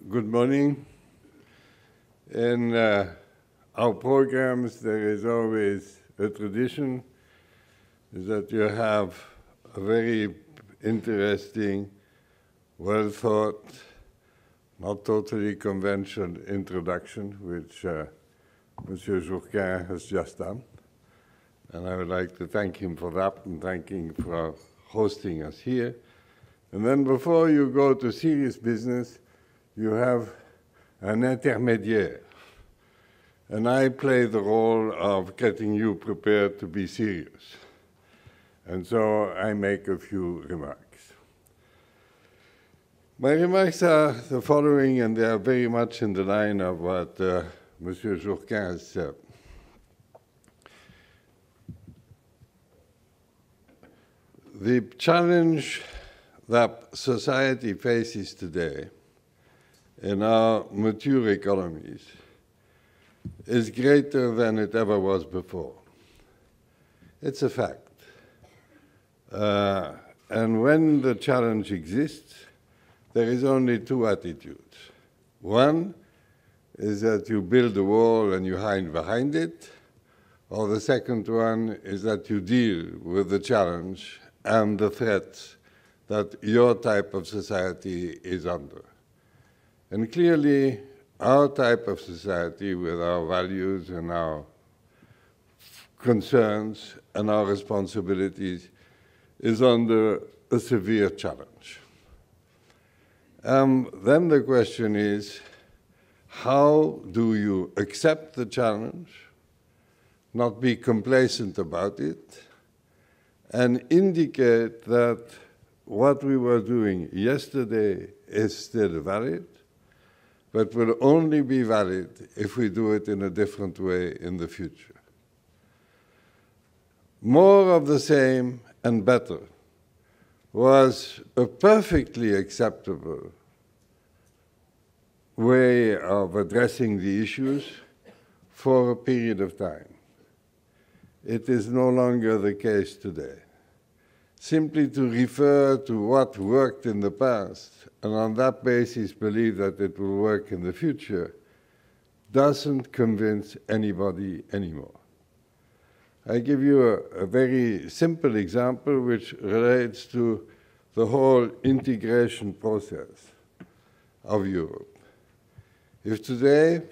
Good morning. In our programs, there is always a tradition that you have a very interesting, well-thought, not totally conventional introduction, which Monsieur Jourquin has just done. And I would like to thank him for that and thank him for hosting us here. And then before you go to serious business, you have an intermédiaire. And I play the role of getting you prepared to be serious. And so I make a few remarks. My remarks are the following, and they are very much in the line of what Monsieur Jourquin has said. The challenge that society faces today in our mature economies is greater than it ever was before. It's a fact. And when the challenge exists, there is only two attitudes. One is that you build a wall and you hide behind it, or the second one is that you deal with the challenge and the threats that your type of society is under. And clearly, our type of society, with our values and our concerns and our responsibilities, is under a severe challenge. Then the question is, how do you accept the challenge, not be complacent about it, and indicate that what we were doing yesterday is still valid, but will only be valid if we do it in a different way in the future. More of the same and better was a perfectly acceptable way of addressing the issues for a period of time. It is no longer the case today. Simply to refer to what worked in the past and on that basis believe that it will work in the future doesn't convince anybody anymore. I give you a very simple example which relates to the whole integration process of Europe. If today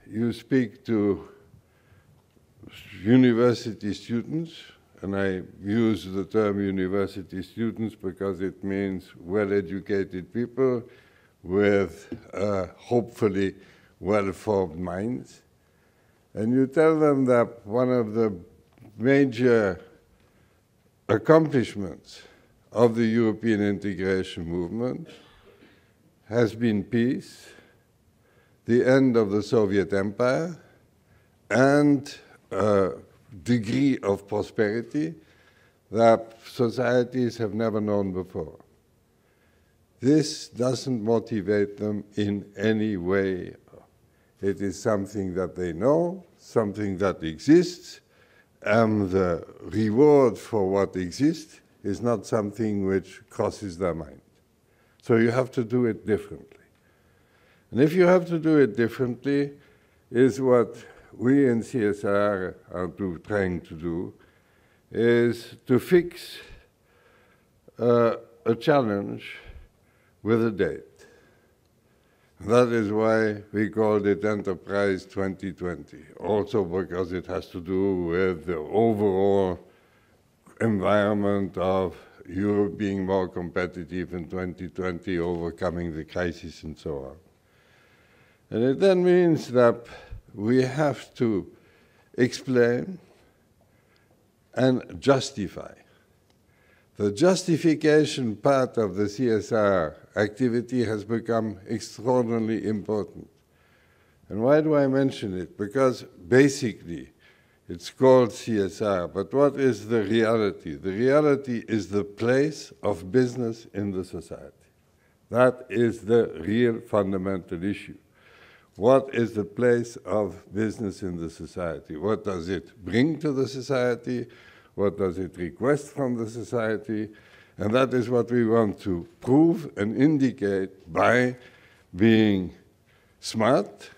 you speak to university students, and I use the term university students because it means well-educated people with hopefully well-formed minds. And you tell them that one of the major accomplishments of the European integration movement has been peace, the end of the Soviet Empire, and degree of prosperity that societies have never known before. This doesn't motivate them in any way. It is something that they know, something that exists, and the reward for what exists is not something which crosses their mind. So you have to do it differently. And if you have to do it differently, is what we in CSR are trying to do, is to fix a challenge with a date. That is why we called it Enterprise 2020, also because it has to do with the overall environment of Europe being more competitive in 2020, overcoming the crisis and so on. And it then means that we have to explain and justify. The justification part of the CSR activity has become extraordinarily important. And why do I mention it? Because basically it's called CSR, but what is the reality? The reality is the place of business in the society. That is the real fundamental issue. What is the place of business in the society? What does it bring to the society? What does it request from the society? And that is what we want to prove and indicate by being smart,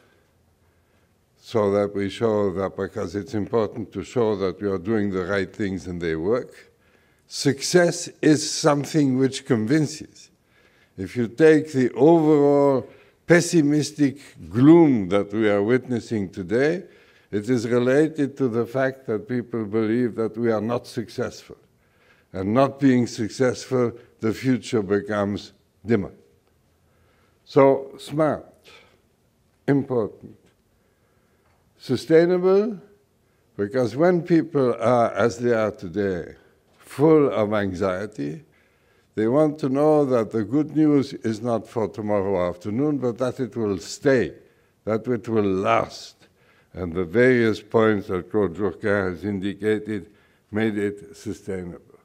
so that we show that, because it's important to show that we are doing the right things and they work. Success is something which convinces. If you take the overall pessimistic gloom that we are witnessing today, it is related to the fact that people believe that we are not successful. And not being successful, the future becomes dimmer. So smart, important. Sustainable, because when people are, as they are today, full of anxiety, they want to know that the good news is not for tomorrow afternoon, but that it will stay, that it will last. And the various points that Claude Jourquin has indicated made it sustainable.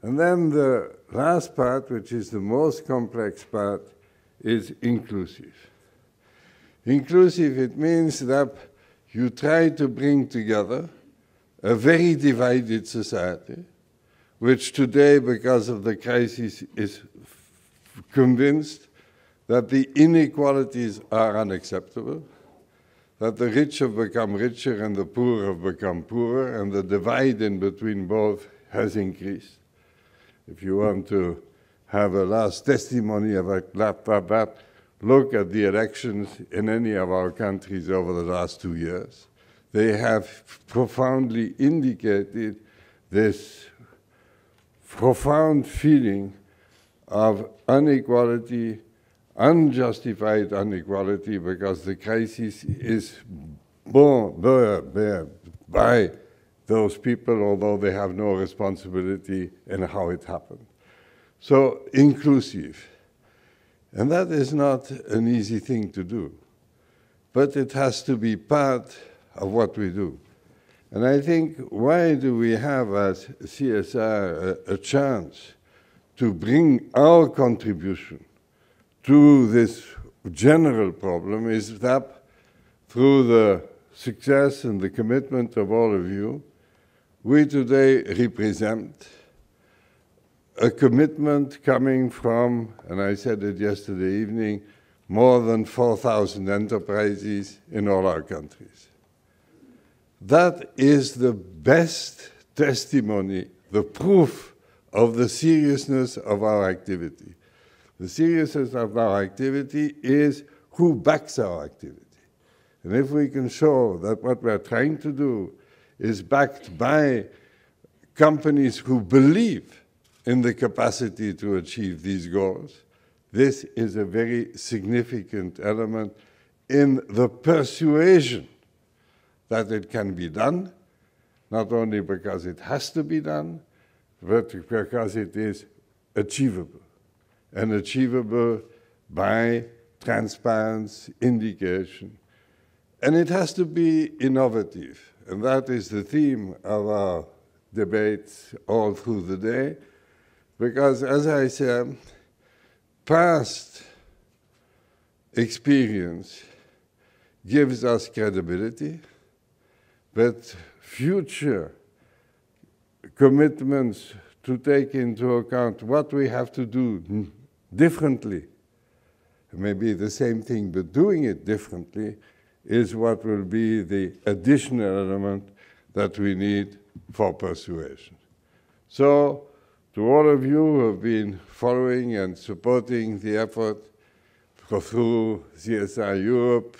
And then the last part, which is the most complex part, is inclusive. Inclusive, it means that you try to bring together a very divided society, which today, because of the crisis, is convinced that the inequalities are unacceptable, that the rich have become richer and the poor have become poorer, and the divide in between both has increased. If you want to have a last testimony about that, look at the elections in any of our countries over the last 2 years. They have profoundly indicated this profound feeling of inequality, unjustified inequality, because the crisis is borne by those people, although they have no responsibility in how it happened. So inclusive. And that is not an easy thing to do, but it has to be part of what we do. And I think, why do we have as CSR a chance to bring our contribution to this general problem is that through the success and the commitment of all of you, we today represent a commitment coming from, and I said it yesterday evening, more than 4,000 enterprises in all our countries. That is the best testimony, the proof of the seriousness of our activity. The seriousness of our activity is who backs our activity. And if we can show that what we're trying to do is backed by companies who believe in the capacity to achieve these goals, this is a very significant element in the persuasion that it can be done, not only because it has to be done, but because it is achievable, and achievable by transparency, indication. And it has to be innovative, and that is the theme of our debates all through the day, because, as I said, past experience gives us credibility, but future commitments to take into account what we have to do differently, maybe the same thing, but doing it differently, is what will be the additional element that we need for persuasion. So, to all of you who have been following and supporting the effort through CSR Europe,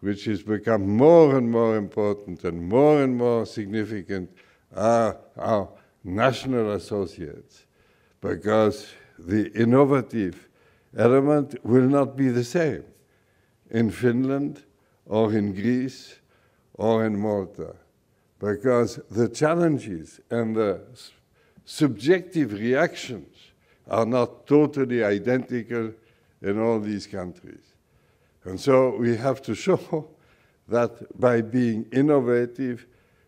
which has become more and more important and more significant, are our national associates, because the innovative element will not be the same in Finland or in Greece or in Malta, because the challenges and the subjective reactions are not totally identical in all these countries. And so we have to show that by being innovative,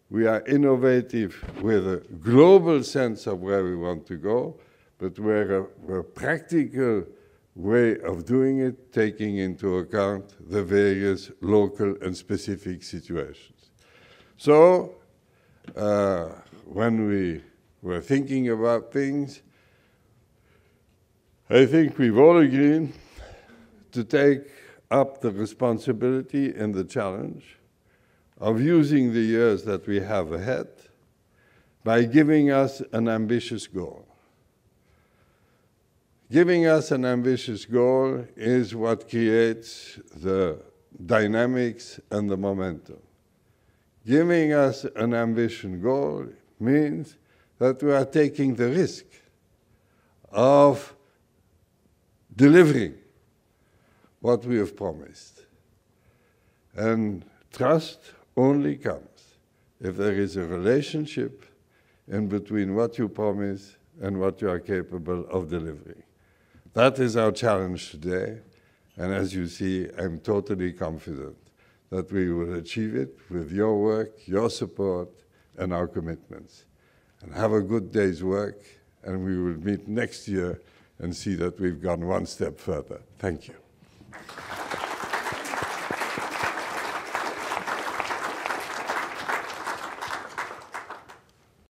we are innovative with a global sense of where we want to go, but we're a practical way of doing it, taking into account the various local and specific situations. So when we were thinking about things, I think we've all agreed to take up the responsibility and the challenge of using the years that we have ahead by giving us an ambitious goal. Giving us an ambitious goal is what creates the dynamics and the momentum. Giving us an ambitious goal means that we are taking the risk of delivering what we have promised. And trust only comes if there is a relationship in between what you promise and what you are capable of delivering. That is our challenge today, and as you see, I'm totally confident that we will achieve it with your work, your support, and our commitments. And have a good day's work, and we will meet next year and see that we've gone one step further. Thank you.